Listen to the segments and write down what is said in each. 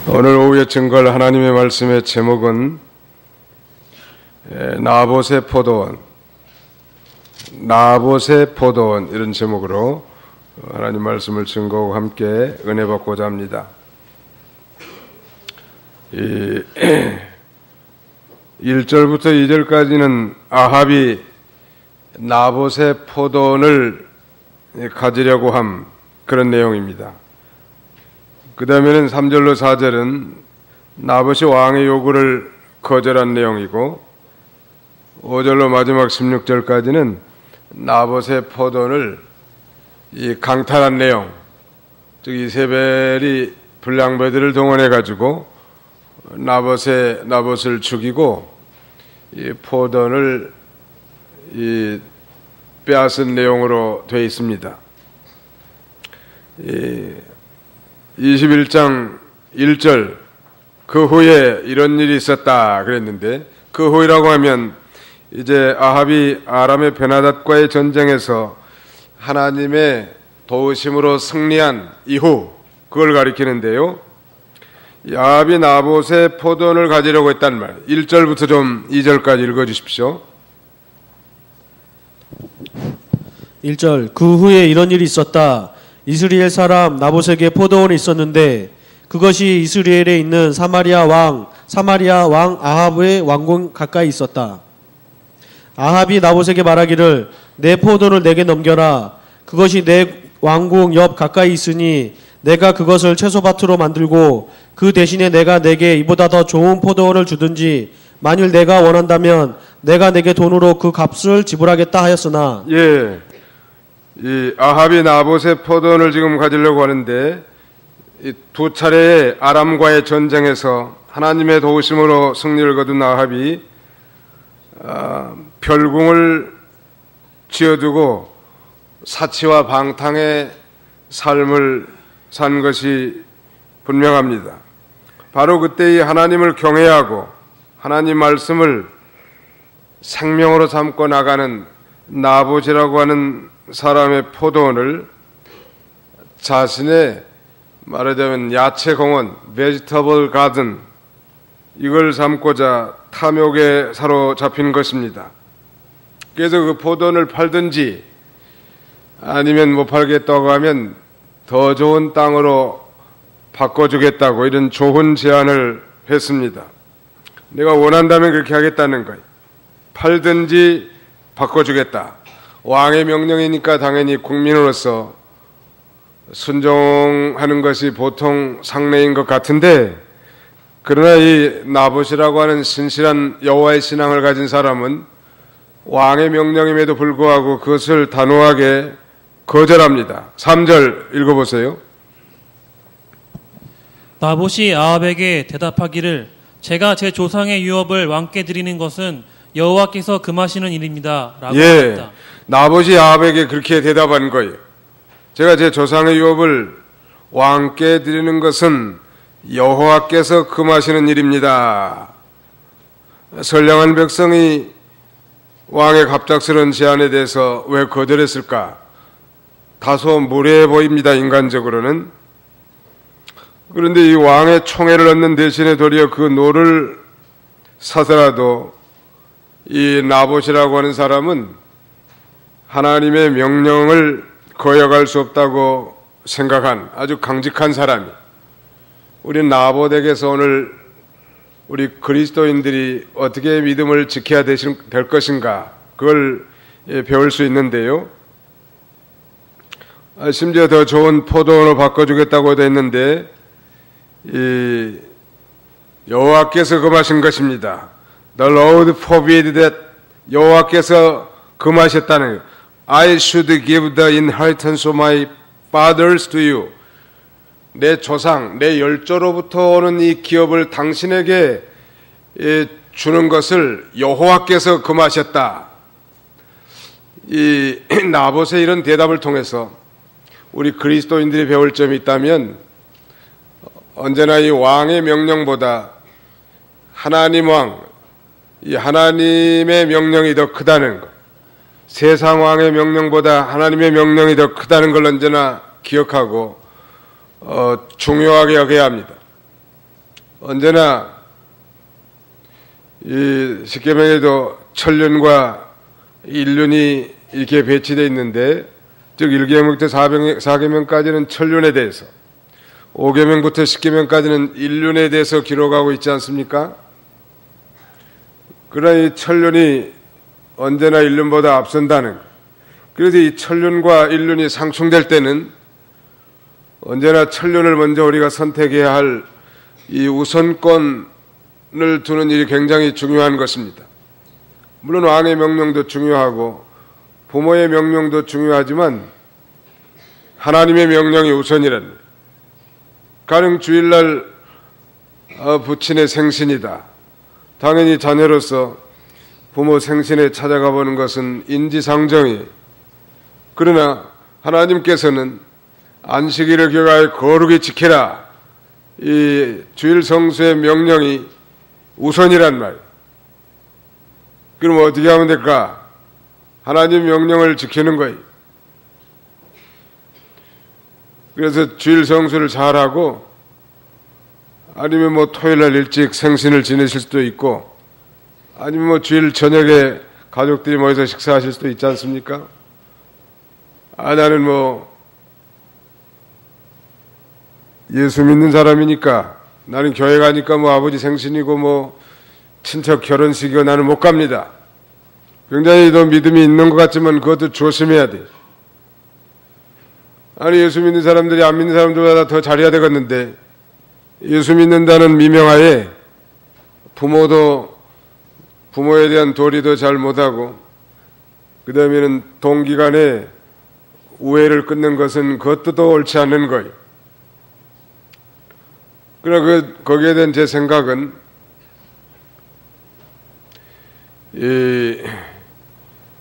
오늘 오후에 증거할 하나님의 말씀의 제목은 나봇의 포도원, 나봇의 포도원, 이런 제목으로 하나님 말씀을 증거하고 함께 은혜 받고자 합니다. 1절부터 2절까지는 아합이 나봇의 포도원을 가지려고 함, 그런 내용입니다. 그 다음에는 3절로 4절은 나봇이 왕의 요구를 거절한 내용이고, 5절로 마지막 16절까지는 나봇의 포도원을 강탈한 내용, 즉 이세벨이 불량배들을 동원해 가지고 나봇을 죽이고 이 포도원을 빼앗은 내용으로 되어 있습니다. 21장 1절, 그 후에 이런 일이 있었다 그랬는데, 그 후이라고 하면 이제 아합이 아람의 베나닷과의 전쟁에서 하나님의 도우심으로 승리한 이후, 그걸 가리키는데요. 아합이 나봇의 포도원을 가지려고 했단 말, 1절부터 좀 2절까지 읽어주십시오. 1절, 그 후에 이런 일이 있었다. 이스라엘 사람 나봇에게 포도원이 있었는데 그것이 이스라엘에 있는 사마리아 왕 아합의 왕궁 가까이 있었다. 아합이 나봇에게 말하기를 내 포도원을 내게 넘겨라. 그것이 내 왕궁 옆 가까이 있으니 내가 그것을 채소밭으로 만들고 그 대신에 내가 내게 이보다 더 좋은 포도원을 주든지, 만일 내가 원한다면 내가 내게 돈으로 그 값을 지불하겠다 하였으나. 이 아합이 나봇의 포도원을 지금 가지려고 하는데, 이 두 차례의 아람과의 전쟁에서 하나님의 도우심으로 승리를 거둔 아합이 별궁을 지어두고 사치와 방탕의 삶을 산 것이 분명합니다. 바로 그때 이 하나님을 경외하고 하나님 말씀을 생명으로 삼고 나가는 나봇이라고 하는 사람의 포도원을 자신의 말하자면 야채 공원, vegetable garden, 이걸 삼고자 탐욕에 사로잡힌 것입니다. 그래서 그 포도원을 팔든지 아니면 못 팔겠다고 하면 더 좋은 땅으로 바꿔주겠다고 이런 좋은 제안을 했습니다. 내가 원한다면 그렇게 하겠다는 거예요. 팔든지 바꿔주겠다. 왕의 명령이니까 당연히 국민으로서 순종하는 것이 보통 상례인 것 같은데, 그러나 이 나봇이라고 하는 신실한 여호와의 신앙을 가진 사람은 왕의 명령임에도 불구하고 그것을 단호하게 거절합니다. 3절 읽어보세요. 나봇이 아합에게 대답하기를 제가 제 조상의 유업을 왕께 드리는 것은 여호와께서 금하시는 일입니다 라고 했다. 나봇이 아합에게 그렇게 대답한 거예요. 제가 제 조상의 유업을 왕께 드리는 것은 여호와께서 금하시는 일입니다. 선량한 백성이 왕의 갑작스러운 제안에 대해서 왜 거절했을까? 다소 무례해 보입니다, 인간적으로는. 그런데 이 왕의 총애를 얻는 대신에 도리어 그 노를 사더라도 이 나봇이라고 하는 사람은 하나님의 명령을 거역할 수 없다고 생각한 아주 강직한 사람이, 우리 나봇에게서 오늘 우리 그리스도인들이 어떻게 믿음을 지켜야 될 것인가, 그걸 배울 수 있는데요. 심지어 더 좋은 포도원으로 바꿔주겠다고도 했는데, 이 여호와께서 금하신 것입니다. The Lord forbid that. 여호와께서 금하셨다는 거예요. I should give the inheritance of my fathers to you. 내 조상, 내 열조로부터 오는 이 기업을 당신에게 주는 것을 여호와께서 금하셨다. 이 나봇의 이런 대답을 통해서 우리 그리스도인들이 배울 점이 있다면, 언제나 이 왕의 명령보다 하나님 왕, 이 하나님의 명령이 더 크다는 것, 세상 왕의 명령보다 하나님의 명령이 더 크다는 걸 언제나 기억하고 중요하게 여겨야 합니다. 언제나 이 십계명에도 천륜과 일륜이 이렇게 배치되어 있는데, 즉 1계명부터 4계명까지는 천륜에 대해서, 5계명부터 10계명까지는 일륜에 대해서 기록하고 있지 않습니까? 그러나 이 천륜이 언제나 일륜보다 앞선다는, 그래서 이 천륜과 일륜이 상충될 때는 언제나 천륜을 먼저 우리가 선택해야 할 이 우선권을 두는 일이 굉장히 중요한 것입니다. 물론 왕의 명령도 중요하고 부모의 명령도 중요하지만 하나님의 명령이 우선이라는, 가령 주일날 부친의 생신이다. 당연히 자녀로서 부모 생신에 찾아가 보는 것은 인지상정이에요. 그러나 하나님께서는 안식일을 기억하여 거룩히 지키라, 이 주일 성수의 명령이 우선이란 말이에요. 그럼 어떻게 하면 될까? 하나님 명령을 지키는 거예요. 그래서 주일 성수를 잘하고, 아니면 뭐 토요일날 일찍 생신을 지내실 수도 있고, 아니면 뭐 주일 저녁에 가족들이 모여서 식사하실 수도 있지 않습니까? 나는 뭐 예수 믿는 사람이니까, 나는 교회 가니까 뭐 아버지 생신이고 뭐 친척 결혼식이고 나는 못 갑니다. 굉장히 더 믿음이 있는 것 같지만 그것도 조심해야 돼. 아니, 예수 믿는 사람들이 안 믿는 사람들보다 더 잘해야 되겠는데, 예수 믿는다는 미명하에 부모도 부모에 대한 도리도 잘 못하고, 그 다음에는 동기간에 우애를 끊는 것은 그것도 더 옳지 않은 거예요. 그러나 거기에 대한 제 생각은,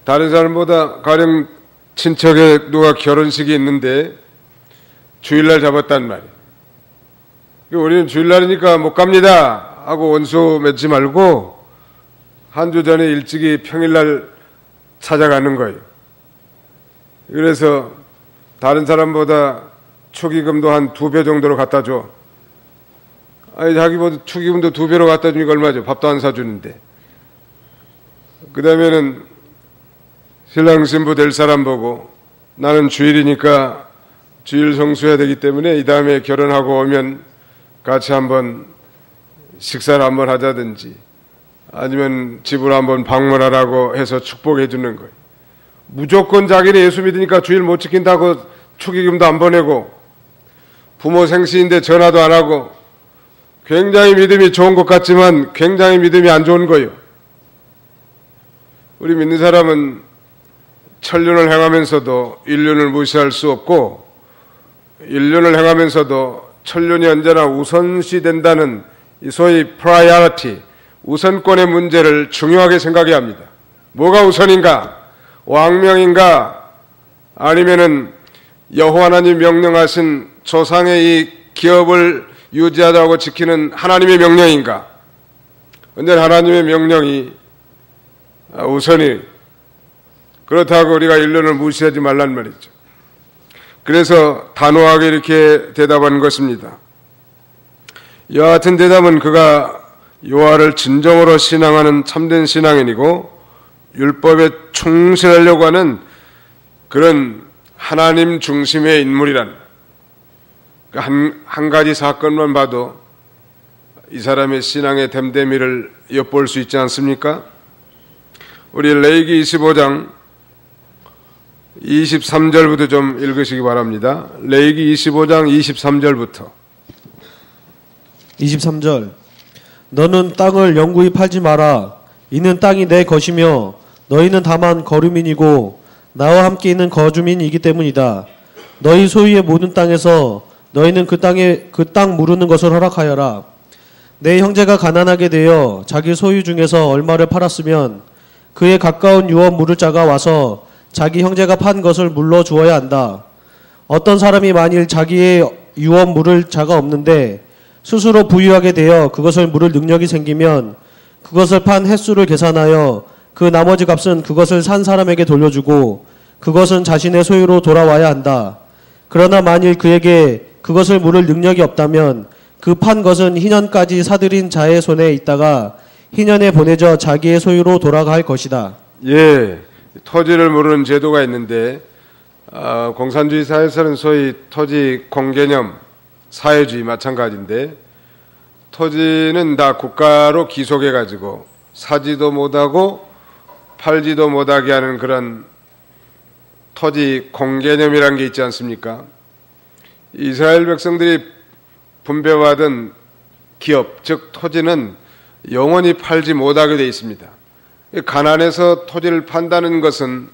다른 사람보다 가령 친척에 누가 결혼식이 있는데 주일날 잡았단 말이에요. 우리는 주일날이니까 못 갑니다 하고 원수 맺지 말고 한 주 전에 일찍이 평일날 찾아가는 거예요. 그래서 다른 사람보다 축의금도 한 2배 정도로 갖다 줘. 아니, 자기보다 축의금도 2배로 갖다 주니까 얼마죠? 밥도 안 사주는데. 그 다음에는 신랑 신부 될 사람 보고, 나는 주일이니까 주일 성수해야 되기 때문에 이 다음에 결혼하고 오면 같이 한번 식사를 한번 하자든지, 아니면 집을 한번 방문하라고 해서 축복해 주는 거예요. 무조건 자기는 예수 믿으니까 주일 못 지킨다고 축의금도 안 보내고, 부모 생신인데 전화도 안 하고, 굉장히 믿음이 좋은 것 같지만 굉장히 믿음이 안 좋은 거예요. 우리 믿는 사람은 천륜을 행하면서도 일륜을 무시할 수 없고, 일륜을 행하면서도 천륜이 언제나 우선시 된다는 이 소위 priority, 우선권의 문제를 중요하게 생각해야 합니다. 뭐가 우선인가? 왕명인가? 아니면은 여호와 하나님 명령하신 조상의 이 기업을 유지하자고 지키는 하나님의 명령인가? 언제나 하나님의 명령이 우선이. 그렇다고 우리가 일륜을 무시하지 말란 말이죠. 그래서 단호하게 이렇게 대답하는 것입니다. 이와 같은 대답은 그가 여호와를 진정으로 신앙하는 참된 신앙인이고 율법에 충실하려고 하는 그런 하나님 중심의 인물이란, 한 가지 사건만 봐도 이 사람의 신앙의 됨됨이를 엿볼 수 있지 않습니까? 우리 레위기 25장 23절부터 좀 읽으시기 바랍니다. 레위기 25장 23절부터. 23절. 너는 땅을 영구히 팔지 마라. 이는 땅이 내 것이며 너희는 다만 거류민이고 나와 함께 있는 거주민이기 때문이다. 너희 소유의 모든 땅에서 너희는 그 땅 무르는 것을 허락하여라. 내 형제가 가난하게 되어 자기 소유 중에서 얼마를 팔았으면 그에 가까운 유업 물을 자가 와서 자기 형제가 판 것을 물러 주어야 한다. 어떤 사람이 만일 자기의 유업 물을 자가 없는데 스스로 부유하게 되어 그것을 물을 능력이 생기면 그것을 판 횟수를 계산하여 그 나머지 값은 그것을 산 사람에게 돌려주고 그것은 자신의 소유로 돌아와야 한다. 그러나 만일 그에게 그것을 물을 능력이 없다면 그 판 것은 희년까지 사들인 자의 손에 있다가 희년에 보내져 자기의 소유로 돌아갈 것이다. 예, 토지를 모르는 제도가 있는데 공산주의 사회에서는 소위 토지 공개념, 사회주의 마찬가지인데 토지는 다 국가로 기속해가지고 사지도 못하고 팔지도 못하게 하는 그런 토지 공개념이라는 게 있지 않습니까? 이스라엘 백성들이 분배받은 기업, 즉 토지는 영원히 팔지 못하게 되어 있습니다. 가나안에서 토지를 판다는 것은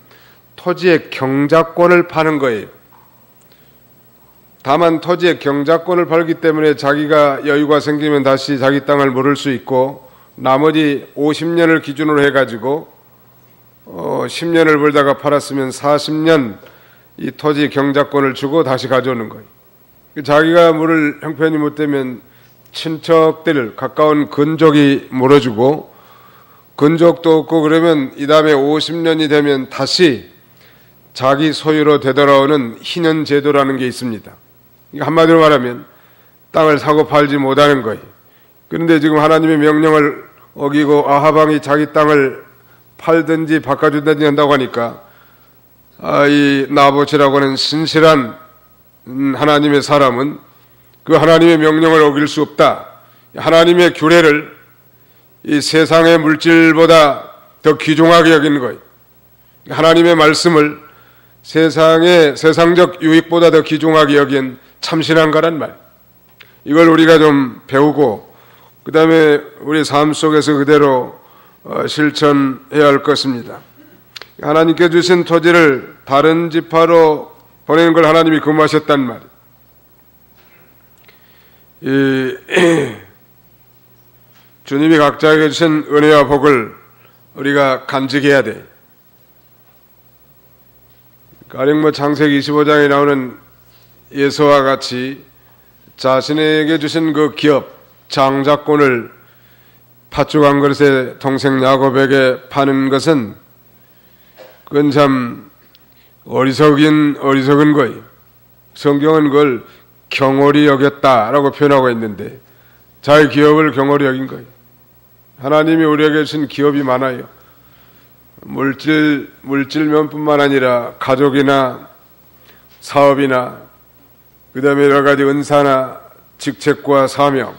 토지의 경작권을 파는 거예요. 다만 토지의 경작권을 팔기 때문에 자기가 여유가 생기면 다시 자기 땅을 물을 수 있고 나머지 50년을 기준으로 해가지고 10년을 벌다가 팔았으면 40년 이 토지 경작권을 주고 다시 가져오는 거예요. 자기가 물을 형편이 못 되면 친척들, 가까운 근족이 물어주고 근족도 없고 그러면 이 다음에 50년이 되면 다시 자기 소유로 되돌아오는 희년 제도라는 게 있습니다. 한마디로 말하면 땅을 사고 팔지 못하는 거예요. 그런데 지금 하나님의 명령을 어기고 아합 왕이 자기 땅을 팔든지 바꿔준다든지 한다고 하니까 이 나봇이라고 하는 신실한 하나님의 사람은 그 하나님의 명령을 어길 수 없다. 하나님의 규례를 이 세상의 물질보다 더 귀중하게 여기는 거예요. 하나님의 말씀을 세상의 세상적 유익보다 더 귀중하게 여긴 참신한 거란 말. 이걸 우리가 좀 배우고 그 다음에 우리 삶 속에서 그대로 실천해야 할 것입니다. 하나님께 주신 토지를 다른 지파로 보내는 걸 하나님이 금하셨단 말이에요. 주님이 각자에게 주신 은혜와 복을 우리가 간직해야 돼. 가령 창세기 25장에 나오는 예서와 같이 자신에게 주신 그 기업, 장자권을 팥죽 한 그릇에 동생 야곱에게 파는 것은 그건 참 어리석은 거예요. 성경은 그걸 경홀히 여겼다라고 표현하고 있는데 자기 기업을 경홀히 여긴 거예요. 하나님이 우리에게 주신 기업이 많아요. 물질면뿐만 아니라 가족이나 사업이나 그 다음에 여러 가지 은사나 직책과 사명,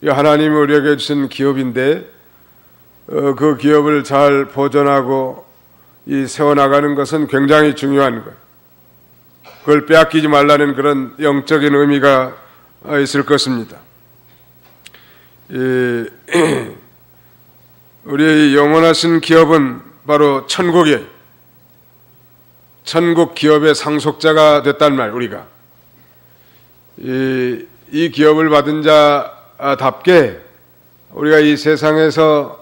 이 하나님이 우리에게 주신 기업인데 그 기업을 잘 보존하고 세워나가는 것은 굉장히 중요한 거예요. 그걸 빼앗기지 말라는 그런 영적인 의미가 있을 것입니다. 우리의 영원하신 기업은 바로 천국이에요. 천국 기업의 상속자가 됐단 말, 우리가. 이 기업을 받은 자답게 우리가 이 세상에서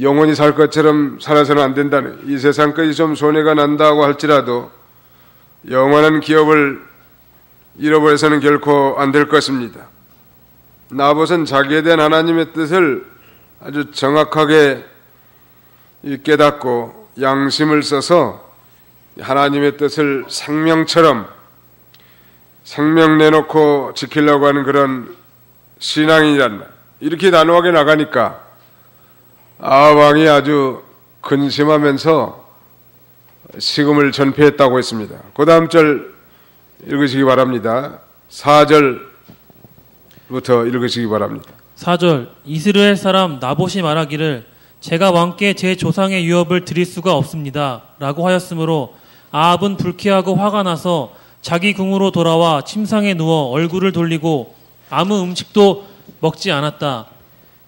영원히 살 것처럼 살아서는 안 된다는, 이 세상까지 좀 손해가 난다고 할지라도 영원한 기업을 잃어버려서는 결코 안 될 것입니다. 나봇은 자기에 대한 하나님의 뜻을 아주 정확하게 깨닫고 양심을 써서 하나님의 뜻을 생명처럼 생명 내놓고 지키려고 하는 그런 신앙인이란 말. 이렇게 단호하게 나가니까 아합 왕이 아주 근심하면서 식음을 전폐했다고 했습니다. 그 다음 절 읽으시기 바랍니다. 4절부터 읽으시기 바랍니다. 4절 이스라엘 사람 나봇이 말하기를 제가 왕께 제 조상의 유업을 드릴 수가 없습니다 라고 하였으므로 아합은 불쾌하고 화가 나서 자기 궁으로 돌아와 침상에 누워 얼굴을 돌리고 아무 음식도 먹지 않았다.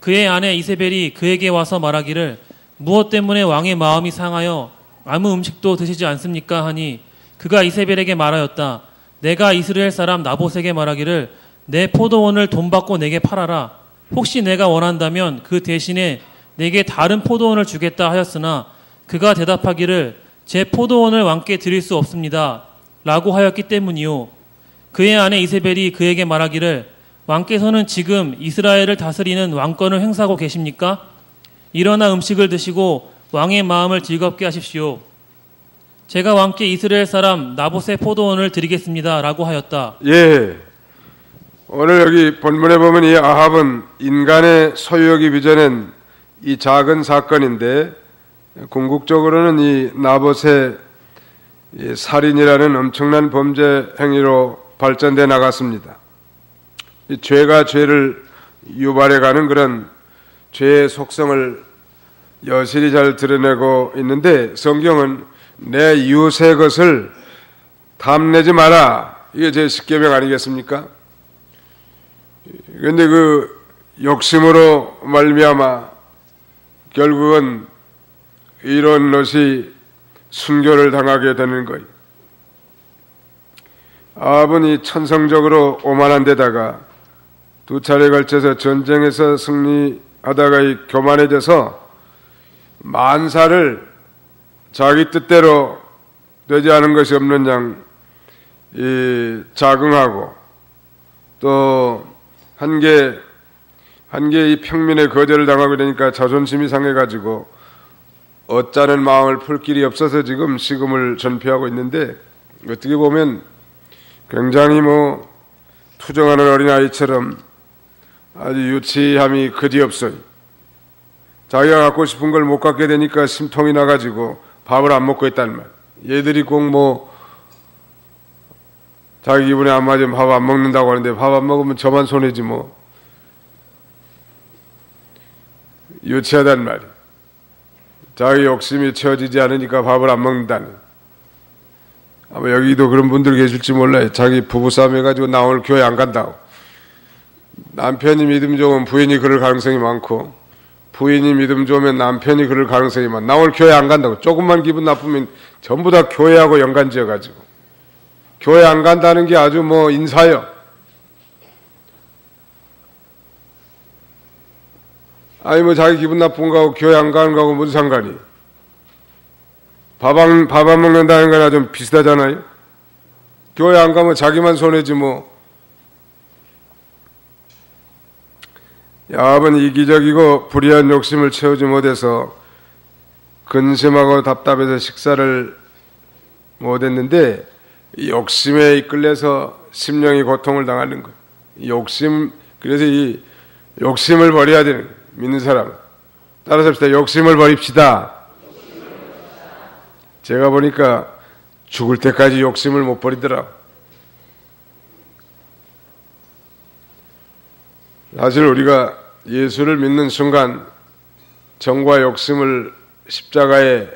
그의 아내 이세벨이 그에게 와서 말하기를 무엇 때문에 왕의 마음이 상하여 아무 음식도 드시지 않습니까 하니 그가 이세벨에게 말하였다. 내가 이스라엘 사람 나봇에게 말하기를 내 포도원을 돈 받고 내게 팔아라. 혹시 내가 원한다면 그 대신에 내게 다른 포도원을 주겠다 하였으나 그가 대답하기를 제 포도원을 왕께 드릴 수 없습니다 라고 하였기 때문이요. 그의 아내 이세벨이 그에게 말하기를 왕께서는 지금 이스라엘을 다스리는 왕권을 행사하고 계십니까? 일어나 음식을 드시고 왕의 마음을 즐겁게 하십시오. 제가 왕께 이스라엘 사람 나봇의 포도원을 드리겠습니다 라고 하였다. 예, 오늘 여기 본문에 보면 이 아합은 인간의 소유욕이 빚어낸 이 작은 사건인데 궁극적으로는 이 나봇의 이 살인이라는 엄청난 범죄 행위로 발전돼 나갔습니다. 이 죄가 죄를 유발해가는 그런 죄의 속성을 여실히 잘 드러내고 있는데 성경은 내 이웃의 것을 탐내지 마라. 이게 제 십계명 아니겠습니까? 그런데 그 욕심으로 말미암아 결국은 이런 것이 순교를 당하게 되는 거예요. 아합은 이 천성적으로 오만한 데다가 두 차례 걸쳐서 전쟁에서 승리하다가 이 교만해져서 만사를 자기 뜻대로 되지 않은 것이 없는 양 자긍하고 또 한계 이 평민의 거절을 당하게 되니까 자존심이 상해가지고 어짜는 마음을 풀 길이 없어서 지금 식음을 전폐하고 있는데 어떻게 보면 굉장히 투정하는 어린아이처럼 아주 유치함이 그지없어요. 자기가 갖고 싶은 걸 못 갖게 되니까 심통이 나가지고 밥을 안 먹고 있단 말. 얘들이 꼭 자기 기분에 안 맞으면 밥 안 먹는다고 하는데 밥 안 먹으면 저만 손해지 유치하단 말이야. 자기 욕심이 채워지지 않으니까 밥을 안 먹는다는. 아마 여기도 그런 분들 계실지 몰라요. 자기 부부싸움 해가지고 나 오늘 교회 안 간다고. 남편이 믿음 좋으면 부인이 그럴 가능성이 많고 부인이 믿음 좋으면 남편이 그럴 가능성이 많아. 나 오늘 교회 안 간다고. 조금만 기분 나쁘면 전부 다 교회하고 연관지어가지고 교회 안 간다는 게 아주 인사요. 아니 자기 기분 나쁜 거하고 교회 안 가는 거하고 무슨 상관이? 밥 안 먹는다는 거나 좀 비슷하잖아요. 교회 안 가면 자기만 손해지 야합은 이기적이고 불의한 욕심을 채우지 못해서 근심하고 답답해서 식사를 못했는데 이 욕심에 이끌려서 심령이 고통을 당하는 거예요. 그래서 이 욕심을 버려야 되는 거예요. 믿는 사람은. 따라서 합시다. 욕심을 버립시다. 제가 보니까 죽을 때까지 욕심을 못 버리더라. 사실 우리가 예수를 믿는 순간 정과 욕심을 십자가에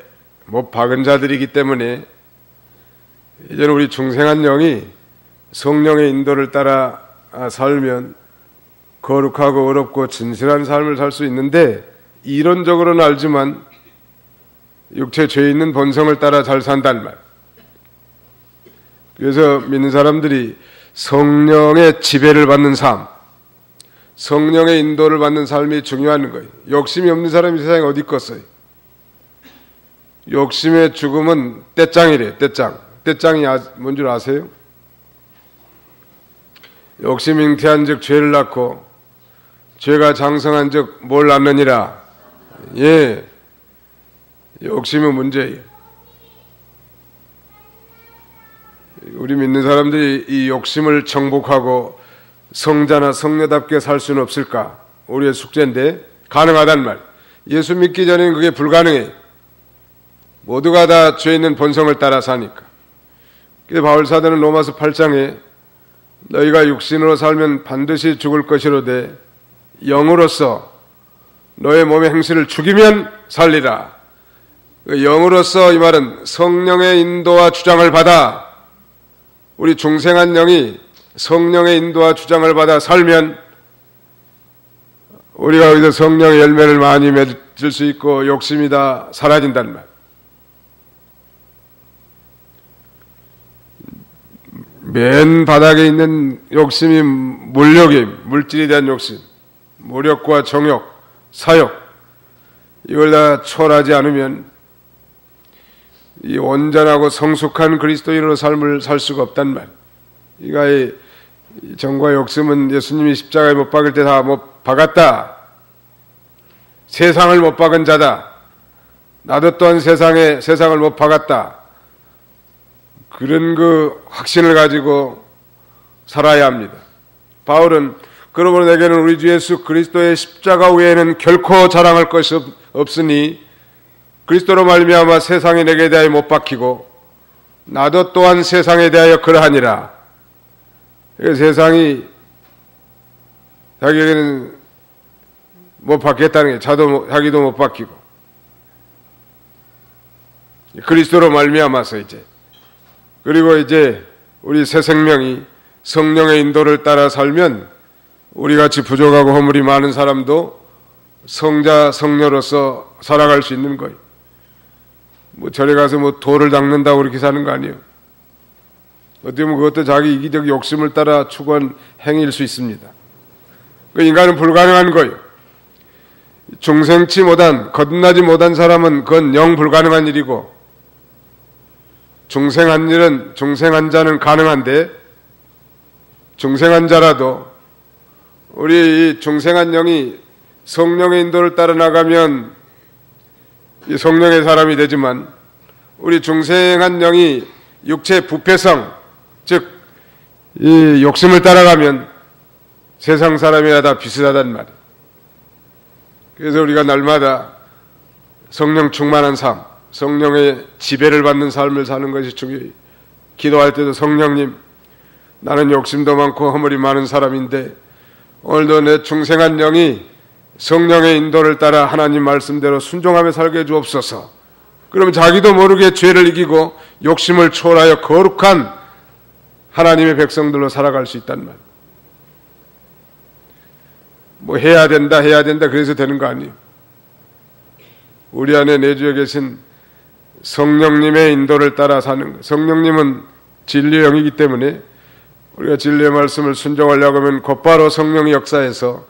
못 박은 자들이기 때문에 이제는 우리 중생한 영이 성령의 인도를 따라 살면 거룩하고 어렵고 진실한 삶을 살 수 있는데 이론적으로는 알지만 육체 죄 있는 본성을 따라 잘 산단 말. 그래서 믿는 사람들이 성령의 지배를 받는 삶, 성령의 인도를 받는 삶이 중요한 거예요. 욕심이 없는 사람이 세상에 어디 있겠어요? 욕심의 죽음은 떼짱이래요. 떼짱이 뭔 줄 아세요? 욕심이 잉태한 즉 죄를 낳고 죄가 장성한 즉 뭘 낳느니라. 예, 욕심은 문제예요. 우리 믿는 사람들이 이 욕심을 정복하고 성자나 성녀답게 살 수는 없을까? 우리의 숙제인데 가능하단 말. 예수 믿기 전에는 그게 불가능해. 모두가 다 죄 있는 본성을 따라 사니까. 그래서 바울 사도는 로마서 8장에 너희가 육신으로 살면 반드시 죽을 것이로되 영으로서 너의 몸의 행실을 죽이면 살리라. 영으로서 이 말은 성령의 인도와 주장을 받아 우리 중생한 영이 성령의 인도와 주장을 받아 살면 우리가 여기서 성령의 열매를 많이 맺을 수 있고 욕심이 다 사라진단 말. 맨 바닥에 있는 욕심이 물질에 대한 욕심, 무력과 정욕, 사욕, 이걸 다 초월하지 않으면 이 온전하고 성숙한 그리스도인으로 삶을 살 수가 없단 말. 이 정과 욕심은 예수님이 십자가에 못 박을 때 다 못 박았다. 세상을 못 박은 자다. 나도 또한 세상을 못 박았다. 그런 그 확신을 가지고 살아야 합니다. 바울은 그러므로 내게는 우리 주 예수 그리스도의 십자가 외에는 결코 자랑할 것이 없으니 그리스도로 말미암아 세상이 내게 대하여 못 박히고 나도 또한 세상에 대하여 그러하니라. 세상이 자기에게는 못 박혔다는 게 자기도 못 박히고 그리스도로 말미암아서 이제 그리고 이제 우리 새 생명이 성령의 인도를 따라 살면 우리같이 부족하고 허물이 많은 사람도 성자 성녀로서 살아갈 수 있는 거예요. 뭐 절에 가서 뭐 돌을 닦는다고 그렇게 사는 거 아니에요. 어떻게 보면 그것도 자기 이기적 욕심을 따라 추구한 행위일 수 있습니다. 그 인간은 불가능한 거예요. 중생치 못한 거듭나지 못한 사람은 그건 영 불가능한 일이고 중생한 자는 가능한데 중생한 자라도 우리 이 중생한 영이 성령의 인도를 따라 나가면 이 성령의 사람이 되지만 우리 중생한 영이 육체의 부패성 즉 이 욕심을 따라가면 세상 사람이나 다 비슷하단 말이에요. 그래서 우리가 날마다 성령 충만한 삶, 성령의 지배를 받는 삶을 사는 것이 중요해요. 기도할 때도 성령님, 나는 욕심도 많고 허물이 많은 사람인데 오늘도 내 중생한 영이 성령의 인도를 따라 하나님 말씀대로 순종하며 살게 해주옵소서. 그러면 자기도 모르게 죄를 이기고 욕심을 초월하여 거룩한 하나님의 백성들로 살아갈 수 있단 말이에요. 뭐 해야 된다 그래서 되는 거 아니에요. 우리 안에 내주에 계신 성령님의 인도를 따라 사는 거예요. 성령님은 진리의 영이기 때문에 우리가 진리의 말씀을 순종하려고 하면 곧바로 성령의 역사에서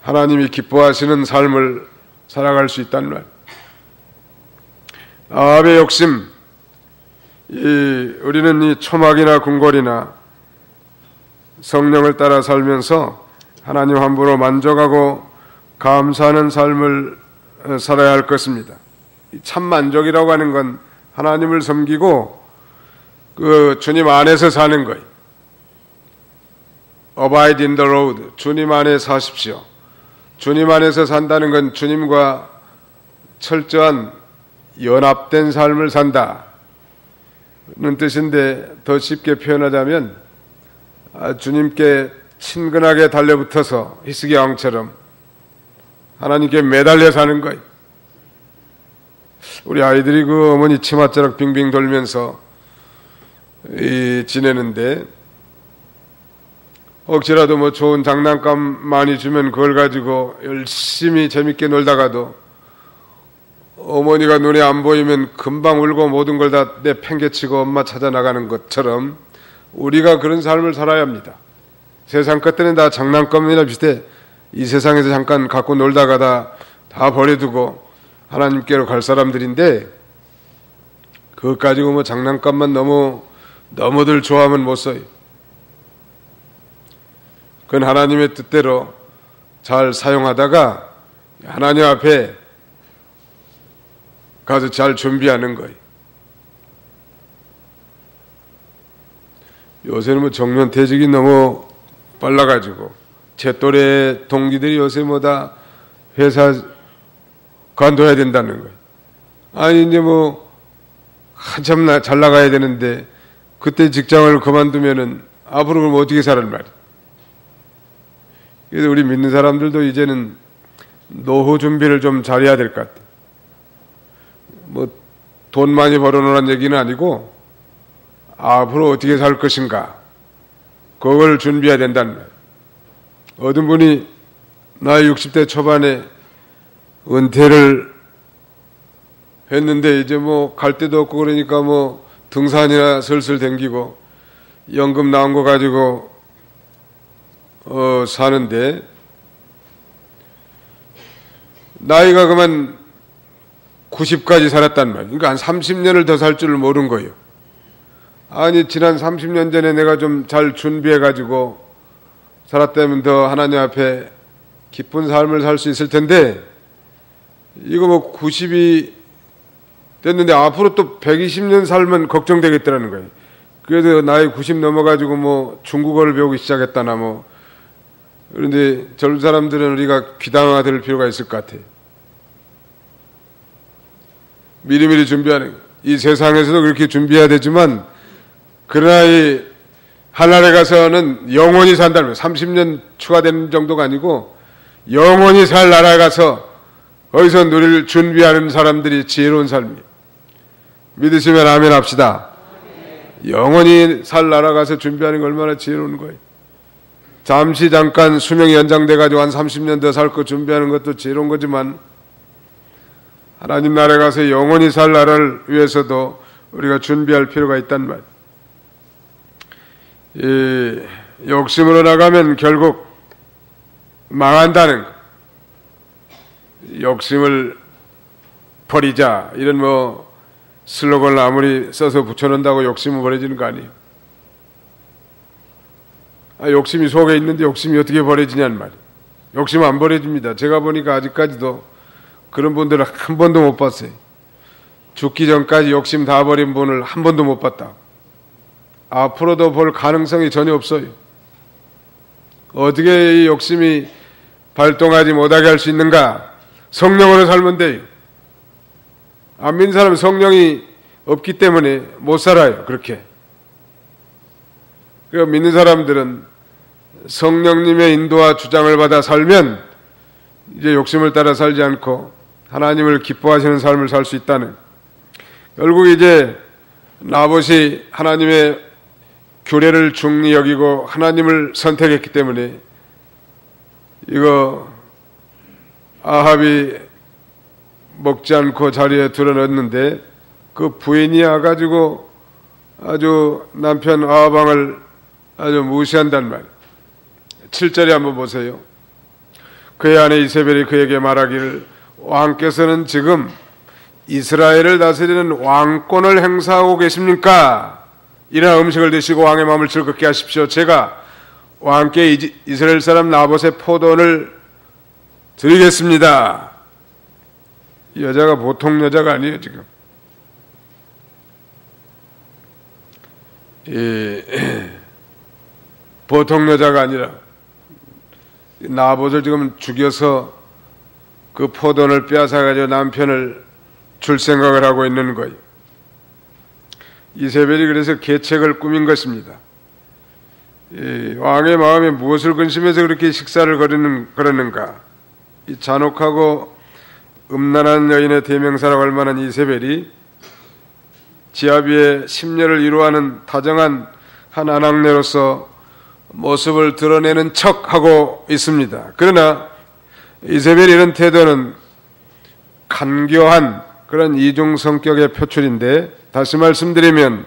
하나님이 기뻐하시는 삶을 살아갈 수 있다는 말. 아합의 욕심, 우리는 이 초막이나 궁궐이나 성령을 따라 살면서 하나님 함부로 만족하고 감사하는 삶을 살아야 할 것입니다. 참 만족이라고 하는 건 하나님을 섬기고 그 주님 안에서 사는 거예요. Abide in the road. 주님 안에 사십시오. 주님 안에서 산다는 건 주님과 철저한 연합된 삶을 산다는 뜻인데 더 쉽게 표현하자면 주님께 친근하게 달려붙어서 히스기 왕처럼 하나님께 매달려 사는 거예요. 우리 아이들이 그 어머니 치맛자락 빙빙 돌면서 지내는데 혹시라도 뭐 좋은 장난감 많이 주면 그걸 가지고 열심히 재밌게 놀다가도 어머니가 눈에 안 보이면 금방 울고 모든 걸 다 내팽개치고 엄마 찾아 나가는 것처럼 우리가 그런 삶을 살아야 합니다. 세상 것들은 다 장난감이나 비슷해. 이 세상에서 잠깐 갖고 놀다가 다 버려두고 하나님께로 갈 사람들인데 그것 가지고 뭐 장난감만 너무들 좋아하면 못 써요. 그건 하나님의 뜻대로 잘 사용하다가 하나님 앞에 가서 잘 준비하는 거예요. 요새는 뭐 정년퇴직이 너무 빨라가지고 제 또래 동기들이 요새 뭐 다 회사 관둬야 된다는 거예요. 아니 이제 뭐 한참 잘 나가야 되는데 그때 직장을 그만두면은 앞으로 그럼 어떻게 살란 말이에요. 그래서 우리 믿는 사람들도 이제는 노후 준비를 좀 잘해야 될 것 같아요. 뭐 돈 많이 벌어놓으란 얘기는 아니고 앞으로 어떻게 살 것인가 그걸 준비해야 된다는 거예요. 어떤 분이 나이 60대 초반에 은퇴를 했는데 이제 뭐 갈 데도 없고 그러니까 뭐 등산이나 슬슬 댕기고 연금 나온 거 가지고 사는데 나이가 그만 90까지 살았단 말이에요. 그러니까 한 30년을 더 살 줄을 모른 거예요. 아니 지난 30년 전에 내가 좀 잘 준비해가지고 살았다면 더 하나님 앞에 기쁜 삶을 살 수 있을 텐데 이거 뭐 90이 됐는데 앞으로 또 120년 살면 걱정되겠더라는 거예요. 그래도 나이 90 넘어가지고 뭐 중국어를 배우기 시작했다나 뭐. 그런데 젊은 사람들은 우리가 귀담아들 필요가 있을 것 같아요. 미리미리 준비하는 거. 이 세상에서도 그렇게 준비해야 되지만 그러나 이 하늘에 가서는 영원히 산다는 거예요. 30년 추가되는 정도가 아니고 영원히 살 나라에 가서 거기서 누릴 준비하는 사람들이 지혜로운 삶이에요. 믿으시면 아멘 합시다. 영원히 살 나라 가서 준비하는 거 얼마나 지혜로운 거예요. 잠깐 수명이 연장돼 가지고 한 30년 더 살 거 준비하는 것도 지혜로운 거지만 하나님 나라에 가서 영원히 살 나라를 위해서도 우리가 준비할 필요가 있단 말이에요. 이 욕심으로 나가면 결국 망한다는 거. 욕심을 버리자 이런 뭐 슬로건을 아무리 써서 붙여놓는다고 욕심은 버려지는 거 아니에요. 욕심이 속에 있는데 욕심이 어떻게 버려지냐는 말이에요. 욕심은 안 버려집니다. 제가 보니까 아직까지도 그런 분들을 한 번도 못 봤어요. 죽기 전까지 욕심 다 버린 분을 한 번도 못 봤다. 앞으로도 볼 가능성이 전혀 없어요. 어떻게 이 욕심이 발동하지 못하게 할 수 있는가? 성령으로 살면 돼요. 안 믿는 사람은 성령이 없기 때문에 못 살아요. 그렇게. 그리고 믿는 사람들은 성령님의 인도와 주장을 받아 살면 이제 욕심을 따라 살지 않고 하나님을 기뻐하시는 삶을 살 수 있다는. 결국 이제 나봇이 하나님의 규례를 중히 여기고 하나님을 선택했기 때문에 이거 아합이 먹지 않고 자리에 드러냈는데 그 부인이 와가지고 아주 남편 아합왕을 아주 무시한단 말이에요. 7절에 한번 보세요. 그의 아내 이세벨이 그에게 말하기를 왕께서는 지금 이스라엘을 다스리는 왕권을 행사하고 계십니까? 이런 음식을 드시고 왕의 마음을 즐겁게 하십시오. 제가 왕께 이스라엘 사람 나봇의 포도원을 드리겠습니다. 이 여자가 보통 여자가 아니에요. 지금 보통 여자가 아니라 나봇을 지금 죽여서 그 포도원을 빼앗아가지고 남편을 줄 생각을 하고 있는 거예요. 이세벨이 그래서 계책을 꾸민 것입니다. 왕의 마음에 무엇을 근심해서 그렇게 식사를 거르는가? 이 잔혹하고 음란한 여인의 대명사라고 할 만한 이세벨이 지아비의 심려를 이루어하는 다정한 한 아낙네로서 모습을 드러내는 척하고 있습니다. 그러나 이세벨의 이런 태도는 간교한 그런 이중 성격의 표출인데, 다시 말씀드리면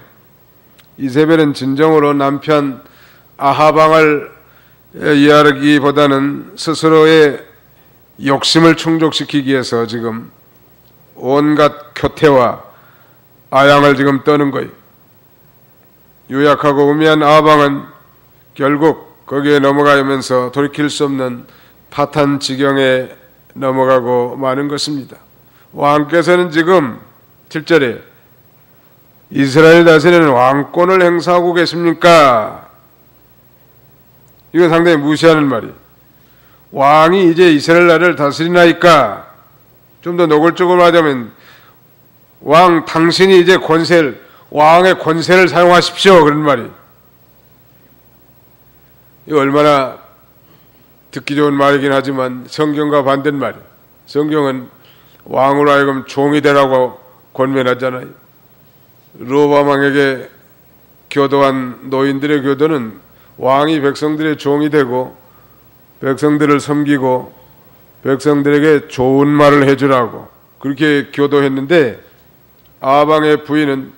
이세벨은 진정으로 남편 아합왕을 이해하기보다는 스스로의 욕심을 충족시키기 위해서 지금 온갖 교태와 아양을 지금 떠는 거예요. 유약하고 우매한 아합왕은 결국 거기에 넘어가면서 돌이킬 수 없는 파탄 지경에 넘어가고 마는 것입니다. 왕께서는 지금 7절에 이스라엘 다스리는 왕권을 행사하고 계십니까? 이건 상당히 무시하는 말이에요. 왕이 이제 이스라엘 나라를 다스리나이까? 좀 더 노골적으로 하자면 왕 당신이 이제 왕의 권세를 사용하십시오. 그런 말이에요. 이거 얼마나 듣기 좋은 말이긴 하지만 성경과 반대는 말이에요. 성경은 왕으로 하여금 종이 되라고 권면하잖아요. 르호보암 왕에게 교도한 노인들의 교도는 왕이 백성들의 종이 되고 백성들을 섬기고 백성들에게 좋은 말을 해주라고 그렇게 교도했는데, 아합왕의 부인은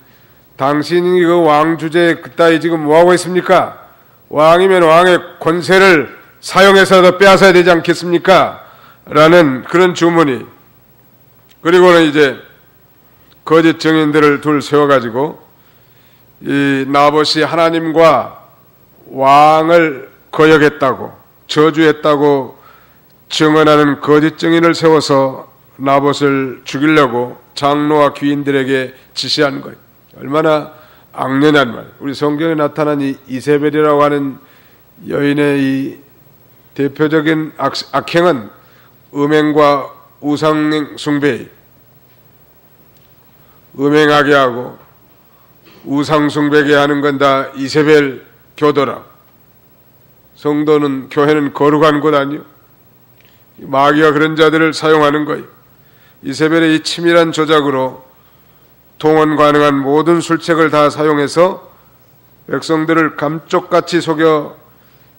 당신이 그 왕 주제에 그따위 지금 뭐하고 있습니까? 왕이면 왕의 권세를 사용해서도 빼앗아야 되지 않겠습니까? 라는 그런 주문이. 그리고는 이제 거짓 증인들을 둘 세워가지고 이 나봇이 하나님과 왕을 거역했다고, 저주했다고 증언하는 거짓 증인을 세워서 나봇을 죽이려고 장로와 귀인들에게 지시한 거예요. 얼마나 악녀란 말. 우리 성경에 나타난 이 이세벨이라고 하는 여인의 이 대표적인 악행은 음행과 우상 숭배, 음행하게 하고 우상 숭배게 하는 건 다 이세벨 교도라. 성도는 교회는 거룩한 곳 아니요. 마귀가 그런 자들을 사용하는 거예요. 이세벨의 이 치밀한 조작으로 동원 가능한 모든 술책을 다 사용해서 백성들을 감쪽같이 속여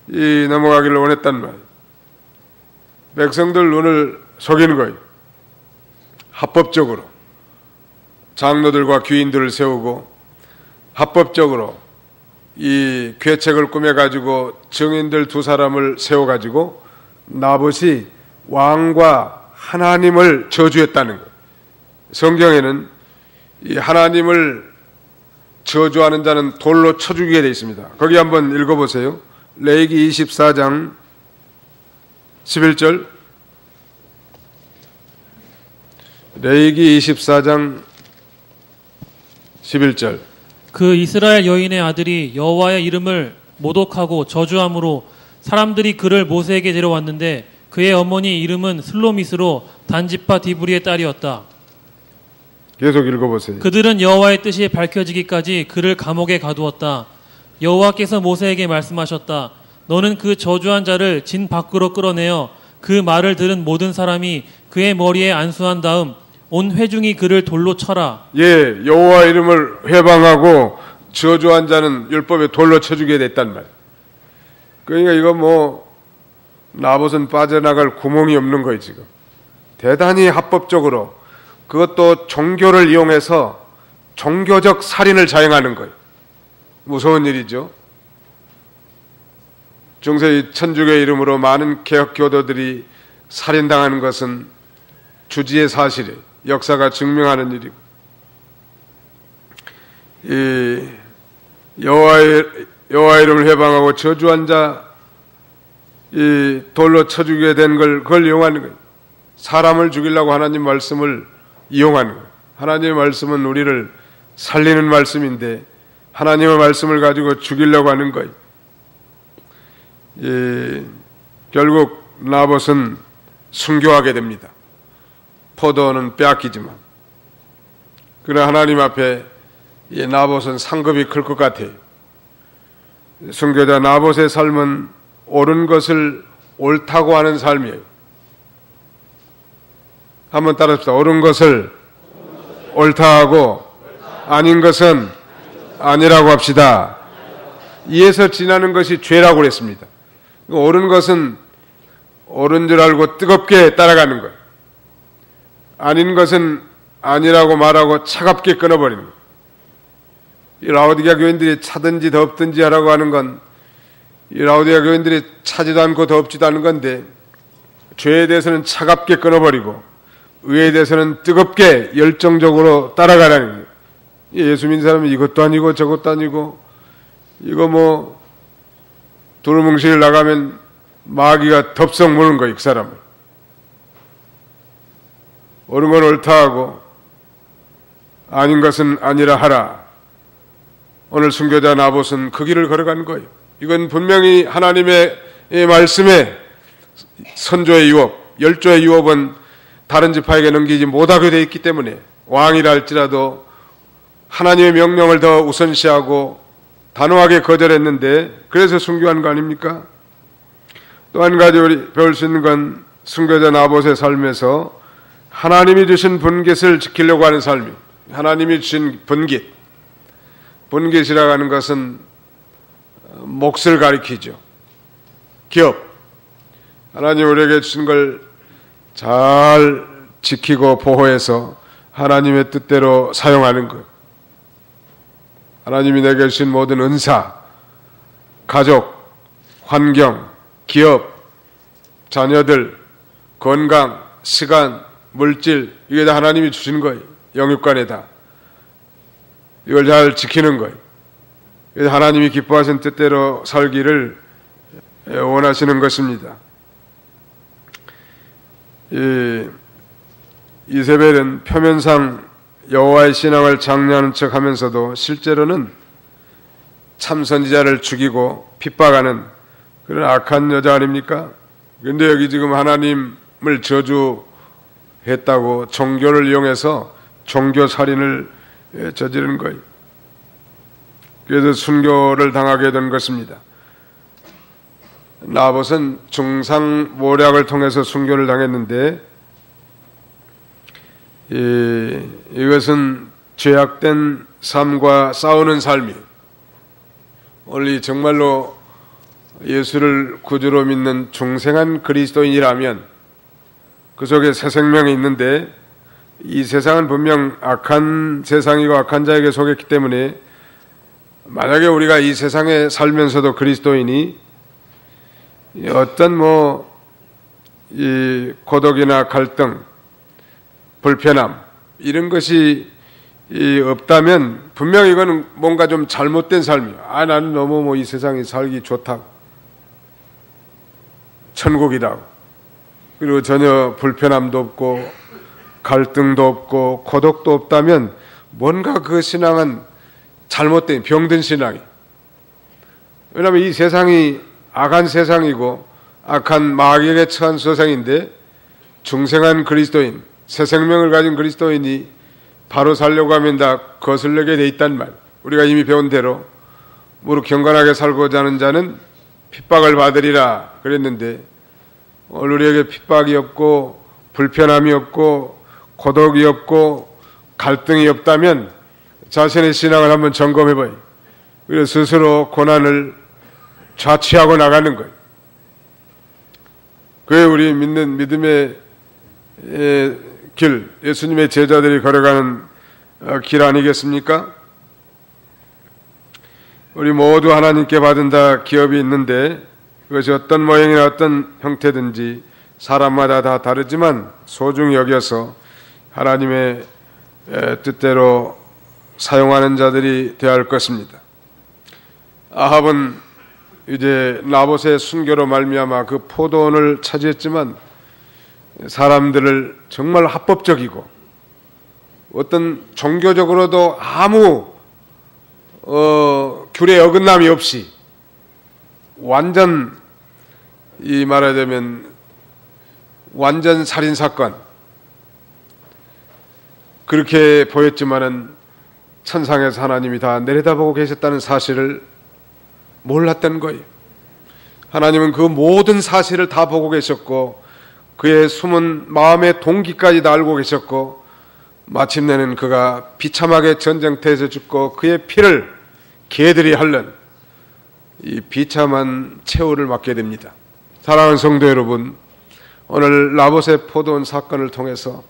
넘어가기를 원했단 말이에요. 백성들 눈을 속이는 거예요. 합법적으로 장로들과 귀인들을 세우고 합법적으로 이 괴책을 꾸며가지고 증인들 2사람을 세워가지고 나봇이 왕과 하나님을 저주했다는 거예요. 성경에는 이 하나님을 저주하는 자는 돌로 쳐 죽이게 되어 있습니다. 거기 한번 읽어보세요. 레위기 24장 11절. 레위기 24장 11절. 그 이스라엘 여인의 아들이 여호와의 이름을 모독하고 저주함으로 사람들이 그를 모세에게 데려왔는데 그의 어머니 이름은 슬로미스로 단지파 디브리의 딸이었다. 계속 읽어보세요. 그들은 여호와의 뜻이 밝혀지기까지 그를 감옥에 가두었다. 여호와께서 모세에게 말씀하셨다. 너는 그 저주한 자를 진 밖으로 끌어내어 그 말을 들은 모든 사람이 그의 머리에 안수한 다음 온 회중이 그를 돌로 쳐라. 예, 여호와 이름을 회방하고 저주한 자는 율법에 돌로 쳐주게 됐단 말. 그러니까 이거 뭐 나봇은 빠져나갈 구멍이 없는 거예요 지금. 대단히 합법적으로 그것도 종교를 이용해서 종교적 살인을 자행하는 거예요. 무서운 일이죠. 중세 천주교의 이름으로 많은 개혁교도들이 살인당하는 것은 주지의 사실이에요. 역사가 증명하는 일이고, 이 여호와 이름을 회방하고 저주한 자 이 돌로 쳐 죽이게 된 걸 그걸 이용하는 거예요. 사람을 죽이려고 하나님 말씀을 이용하는 거예요. 하나님의 말씀은 우리를 살리는 말씀인데 하나님의 말씀을 가지고 죽이려고 하는 거예요. 결국 나봇은 순교하게 됩니다. 포도는 빼앗기지만. 그러나 하나님 앞에 이 나봇은 상급이 클 것 같아요. 순교자 나봇의 삶은 옳은 것을 옳다고 하는 삶이에요. 한번 따라합시다. 옳은 것을 옳다 하고 아닌 것은 아니라고 합시다. 이에서 지나는 것이 죄라고 그랬습니다. 옳은 것은 옳은 줄 알고 뜨겁게 따라가는 거예요. 아닌 것은 아니라고 말하고 차갑게 끊어버리는 거예요. 이 라오디게아 교인들이 차든지 덥든지 하라고 하는 건 이 라오디게아 교인들이 차지도 않고 덥지도 않은 건데 죄에 대해서는 차갑게 끊어버리고 의에 대해서는 뜨겁게 열정적으로 따라가라는 거예요. 예수 믿는 사람은 이것도 아니고 저것도 아니고 이거 뭐 두루뭉실 나가면 마귀가 덥석 무는 거예요. 그 사람을. 옳은 건 옳다 하고 아닌 것은 아니라 하라. 오늘 순교자 나봇은 그 길을 걸어간 거예요. 이건 분명히 하나님의 말씀에 선조의 유업, 열조의 유업은 다른 지파에게 넘기지 못하게 되어 있기 때문에 왕이라 할지라도 하나님의 명령을 더 우선시하고 단호하게 거절했는데 그래서 순교한 거 아닙니까? 또 한 가지 우리 배울 수 있는 건 순교자 나봇의 삶에서 하나님이 주신 분깃을 지키려고 하는 삶이, 하나님이 주신 분깃, 분깃이라고 하는 것은 몫을 가리키죠. 기업. 하나님 우리에게 주신 걸 잘 지키고 보호해서 하나님의 뜻대로 사용하는 것. 하나님이 내게 주신 모든 은사, 가족, 환경, 기업, 자녀들, 건강, 시간, 물질, 이게 다 하나님이 주신 거예요. 영육간에 다. 이걸 잘 지키는 거예요. 그래서 하나님이 기뻐하신 뜻대로 살기를 원하시는 것입니다. 이세벨은 표면상 여호와의 신앙을 장려하는 척하면서도 실제로는 참선지자를 죽이고 핍박하는 그런 악한 여자 아닙니까? 그런데 여기 지금 하나님을 저주했다고 종교를 이용해서 종교살인을 저지른 거예요. 그래서 순교를 당하게 된 것입니다. 나봇은 중상모략을 통해서 순교를 당했는데 이것은 죄악된 삶과 싸우는 삶이, 원래 정말로 예수를 구주로 믿는 중생한 그리스도인이라면 그 속에 새 생명이 있는데, 이 세상은 분명 악한 세상이고 악한 자에게 속했기 때문에 만약에 우리가 이 세상에 살면서도 그리스도인이 어떤 이 고독이나 갈등, 불편함 이런 것이 없다면 분명히 이거는 뭔가 좀 잘못된 삶이야. 나는 너무 이 세상이 살기 좋다, 천국이라고. 그리고 전혀 불편함도 없고 갈등도 없고 고독도 없다면 뭔가 그 신앙은 잘못된 병든 신앙이. 왜냐하면 이 세상이 악한 세상이고 악한 마귀에게 처한 세상인데, 중생한 그리스도인, 새 생명을 가진 그리스도인이 바로 살려고 하면 다 거슬리게 돼 있단 말. 우리가 이미 배운 대로 무릇 경건하게 살고자 하는 자는 핍박을 받으리라 그랬는데, 오늘 우리에게 핍박이 없고 불편함이 없고 고독이 없고 갈등이 없다면 자신의 신앙을 한번 점검해봐요. 그래서 스스로 고난을 자취하고 나가는 거예요. 그게 우리 믿는 믿음의 길, 예수님의 제자들이 걸어가는 길 아니겠습니까? 우리 모두 하나님께 받은 다 기업이 있는데, 그것이 어떤 모양이나 어떤 형태든지 사람마다 다 다르지만 소중히 여겨서 하나님의 뜻대로 사용하는 자들이 되어야 할 것입니다. 아합은 이제 나봇의 순교로 말미암아 그 포도원을 차지했지만 사람들을 정말 합법적이고 어떤 종교적으로도 아무 귤의 어긋남이 없이 완전, 이 말하자면 완전 살인사건, 그렇게 보였지만은 천상에서 하나님이 다 내려다보고 계셨다는 사실을 몰랐던 거예요. 하나님은 그 모든 사실을 다 보고 계셨고 그의 숨은 마음의 동기까지 다 알고 계셨고, 마침내는 그가 비참하게 전쟁터에서 죽고 그의 피를 개들이 핥는 이 비참한 최후를 맞게 됩니다. 사랑하는 성도 여러분, 오늘 나봇의 포도원 사건을 통해서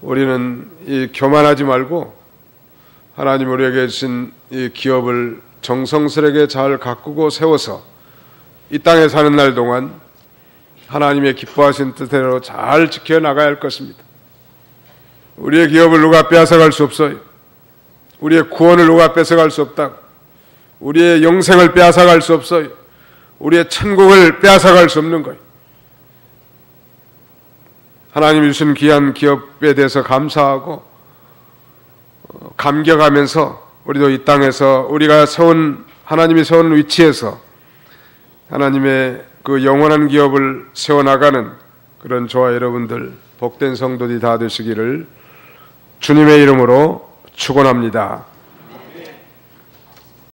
우리는 이 교만하지 말고 하나님 우리에게 주신 이 기업을 정성스레게 잘 가꾸고 세워서 이 땅에 사는 날 동안 하나님의 기뻐하신 뜻대로 잘 지켜나가야 할 것입니다. 우리의 기업을 누가 빼앗아갈 수 없어요. 우리의 구원을 누가 뺏어갈 수 없다. 우리의 영생을 빼앗아갈 수 없어요. 우리의 천국을 빼앗아갈 수 없는 거예요. 하나님이 주신 귀한 기업에 대해서 감사하고 감격하면서 우리도 이 땅에서 우리가 하나님이 세운 위치에서 하나님의 그 영원한 기업을 세워나가는 그런 저와 여러분들 복된 성도들이 다 되시기를 주님의 이름으로 축원합니다.